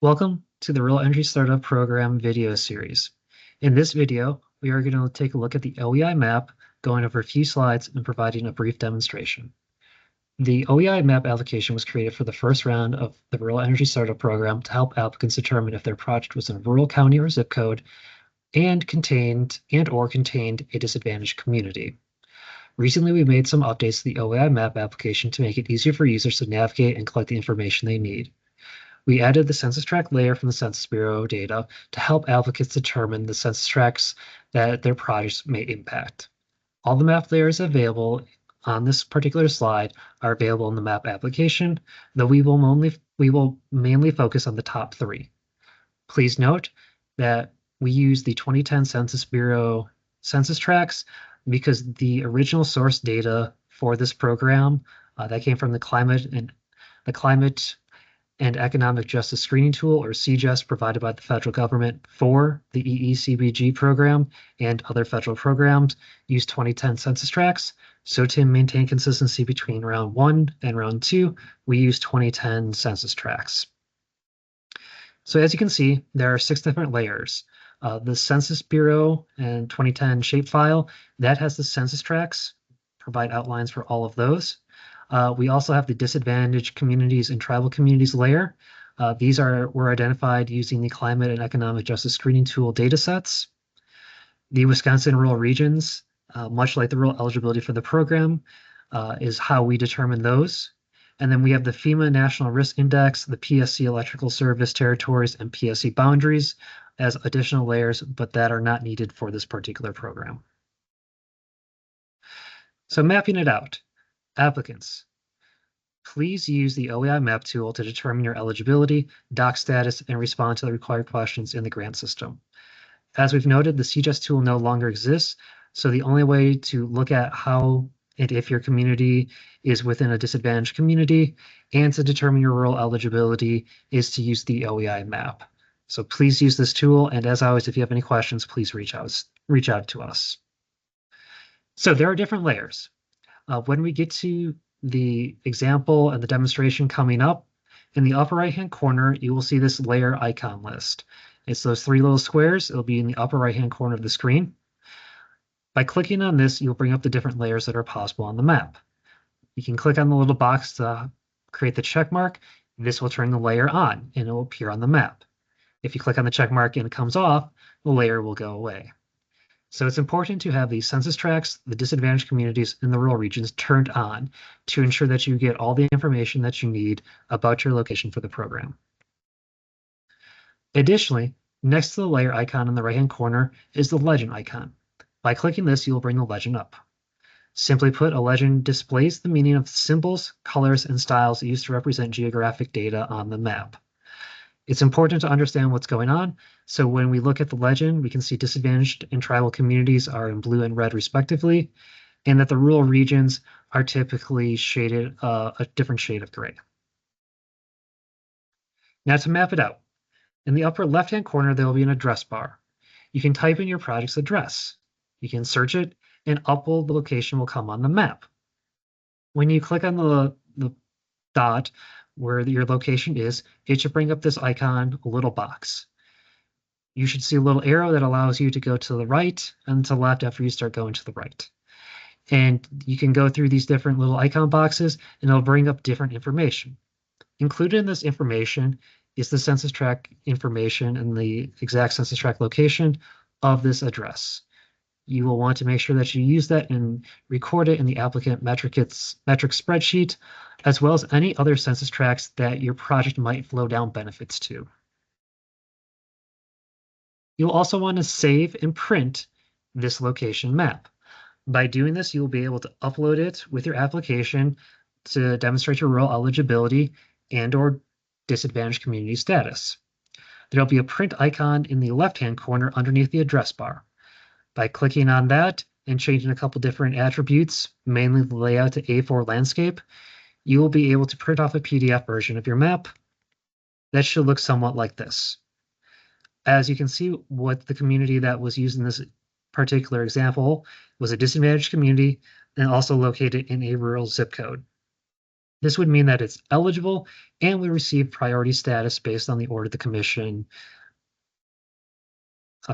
Welcome to the Rural Energy Startup Program video series. In this video, we are going to take a look at the OEI map, going over a few slides and providing a brief demonstration. The OEI map application was created for the first round of the Rural Energy Startup Program to help applicants determine if their project was in a rural county or zip code and contained a disadvantaged community. Recently, we made some updates to the OEI map application to make it easier for users to navigate and collect the information they need. We added the census tract layer from the Census Bureau data to help applicants determine the census tracts that their projects may impact. All the map layers available on this particular slide are available in the map application, though we will mainly focus on the top three. Please note that we use the 2010 Census Bureau census tracts because the original source data for this program that came from the Climate and Economic Justice Screening Tool, or CJS, provided by the federal government for the EECBG program and other federal programs, use 2010 census tracts. So to maintain consistency between round 1 and round 2, we use 2010 census tracts. So as you can see, there are 6 different layers. The Census Bureau and 2010 shapefile, that has the census tracts, provide outlines for all of those. We also have the disadvantaged communities and tribal communities layer. These were identified using the Climate and Economic Justice Screening Tool datasets. The Wisconsin rural regions, much like the rural eligibility for the program, is how we determine those. And then we have the FEMA National Risk Index, the PSC Electrical Service Territories, and PSC boundaries as additional layers, but that are not needed for this particular program. So mapping it out. Applicants, please use the OEI map tool to determine your eligibility, doc status, and respond to the required questions in the grant system. As we've noted, the CJS tool no longer exists, so the only way to look at how and if your community is within a disadvantaged community and to determine your rural eligibility is to use the OEI map. So please use this tool, and as always, if you have any questions, please reach out to us. So there are different layers. When we get to the example and the demonstration coming up, in the upper right-hand corner, you will see this layer icon list. It's those 3 little squares. It'll be in the upper right-hand corner of the screen. By clicking on this, you'll bring up the different layers that are possible on the map. You can click on the little box to create the check mark. This will turn the layer on, and it will appear on the map. If you click on the check mark and it comes off, the layer will go away. So it's important to have the census tracts, the disadvantaged communities, and the rural regions turned on to ensure that you get all the information that you need about your location for the program. Additionally, next to the layer icon in the right-hand corner is the legend icon. By clicking this, you will bring the legend up. Simply put, a legend displays the meaning of symbols, colors, and styles used to represent geographic data on the map. It's important to understand what's going on, so when we look at the legend, we can see disadvantaged and tribal communities are in blue and red respectively, and that the rural regions are typically shaded a different shade of gray. Now to map it out, in the upper left-hand corner, there will be an address bar. You can type in your project's address. You can search it, and upload the location will come on the map. When you click on the dot where your location is, it should bring up this icon, a little box. You should see a little arrow that allows you to go to the right and to the left after you start going to the right. And you can go through these different little icon boxes, and it'll bring up different information. Included in this information is the census tract information and the exact census tract location of this address. You will want to make sure that you use that and record it in the applicant metrics spreadsheet, as well as any other census tracts that your project might flow down benefits to. You'll also want to save and print this location map. By doing this, you'll be able to upload it with your application to demonstrate your rural eligibility and/or disadvantaged community status. There'll be a print icon in the left-hand corner underneath the address bar. By clicking on that and changing a couple different attributes, mainly the layout to A4 landscape, you will be able to print off a PDF version of your map that should look somewhat like this. As you can see, what the community that was used in this particular example was a disadvantaged community and also located in a rural zip code. This would mean that it's eligible and we receive priority status based on the order of the commission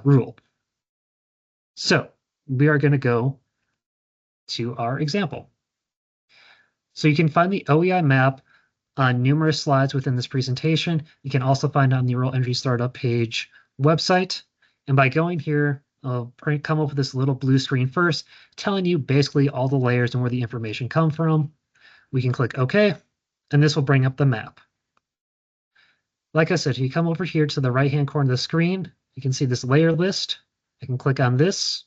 rule. So we are going to go to our example. So you can find the OEI map on numerous slides within this presentation. You can also find it on the Rural Energy Startup page website. And by going here, I'll come up with this little blue screen first, telling you basically all the layers and where the information come from. We can click OK, and this will bring up the map. Like I said, if you come over here to the right-hand corner of the screen, you can see this layer list. I can click on this.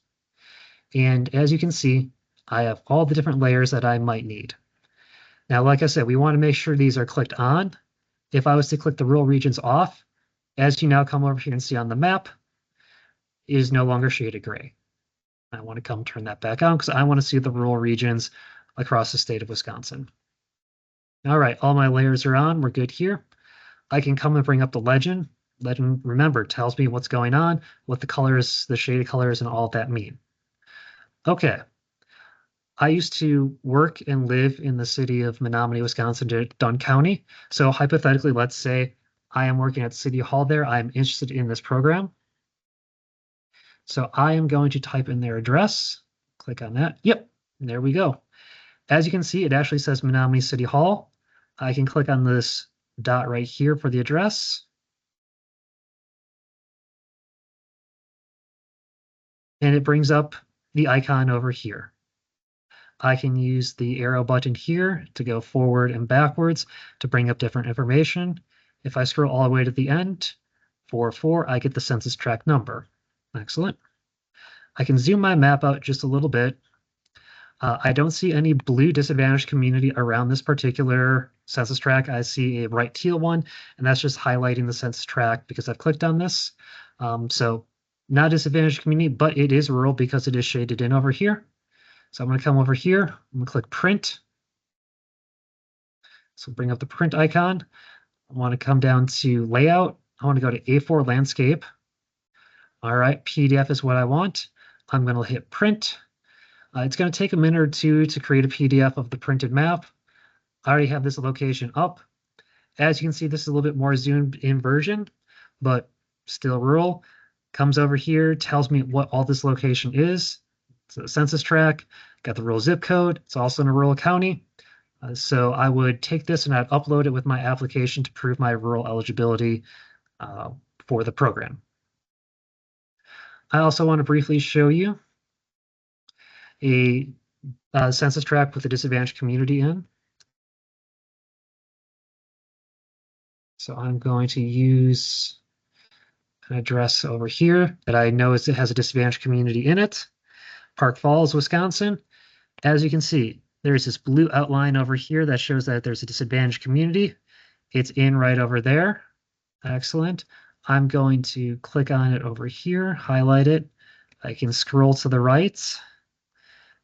And as you can see, I have all the different layers that I might need. Now, like I said, we want to make sure these are clicked on. If I was to click the rural regions off, as you now come over here and see on the map, it is no longer shaded gray. I want to come turn that back on because I want to see the rural regions across the state of Wisconsin. All right, all my layers are on. We're good here. I can come and bring up the legend. Legend, remember, tells me what's going on, what the colors, the shaded colors, and all of that mean. Okay. I used to work and live in the city of Menominee, Wisconsin, Dunn County. So hypothetically, let's say I am working at City Hall there. I'm interested in this program. So I am going to type in their address. Click on that. Yep, there we go. As you can see, it actually says Menominee City Hall. I can click on this dot right here for the address. And it brings up the icon over here. I can use the arrow button here to go forward and backwards to bring up different information. If I scroll all the way to the end, 404, I get the census tract number. Excellent. I can zoom my map out just a little bit. I don't see any blue disadvantaged community around this particular census tract. I see a bright teal one, and that's just highlighting the census tract because I've clicked on this. So not a disadvantaged community, but it is rural because it is shaded in over here. So I'm going to come over here. I'm going to click print. So bring up the print icon. I want to come down to layout. I want to go to A4 landscape. All right, PDF is what I want. I'm going to hit print. It's going to take a minute or two to create a PDF of the printed map. I already have this location up. As you can see, this is a little bit more zoomed in version, but still rural. Comes over here, tells me what all this location is. It's a census tract, got the rural zip code. It's also in a rural county. So I would take this and I'd upload it with my application to prove my rural eligibility for the program. I also want to briefly show you a census tract with a disadvantaged community in. So I'm going to use an address over here that I know it has a disadvantaged community in it. Park Falls, Wisconsin. As you can see, there's this blue outline over here that shows that there's a disadvantaged community. It's in right over there. Excellent. I'm going to click on it over here, highlight it. I can scroll to the right.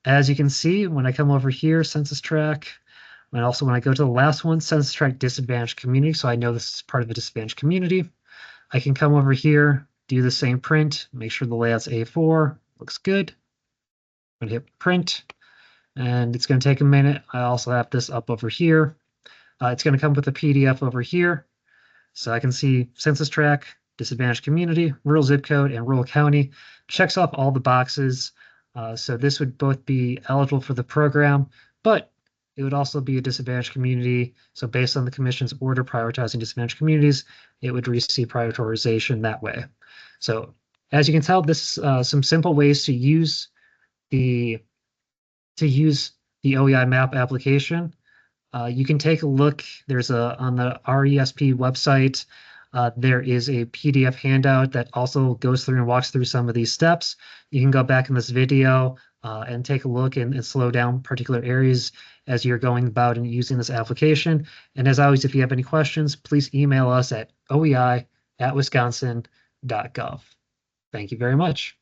As you can see, when I come over here, census tract, and also when I go to the last one, census tract disadvantaged community, so I know this is part of a disadvantaged community. I can come over here, do the same print, make sure the layout's A4, looks good. I'm gonna hit print, and it's gonna take a minute. I also have this up over here. It's gonna come with a PDF over here. So I can see census tract, disadvantaged community, rural zip code, and rural county. Checks off all the boxes. So this would both be eligible for the program, but it would also be a disadvantaged community. So based on the commission's order prioritizing disadvantaged communities, it would receive prioritization that way. So as you can tell, this is some simple ways to use the OEI map application. You can take a look. There's on the RESP website, there is a PDF handout that also goes through and walks through some of these steps. You can go back in this video and take a look and slow down particular areas as you're going about and using this application. And as always, if you have any questions, please email us at oei@wisconsin.gov. Thank you very much.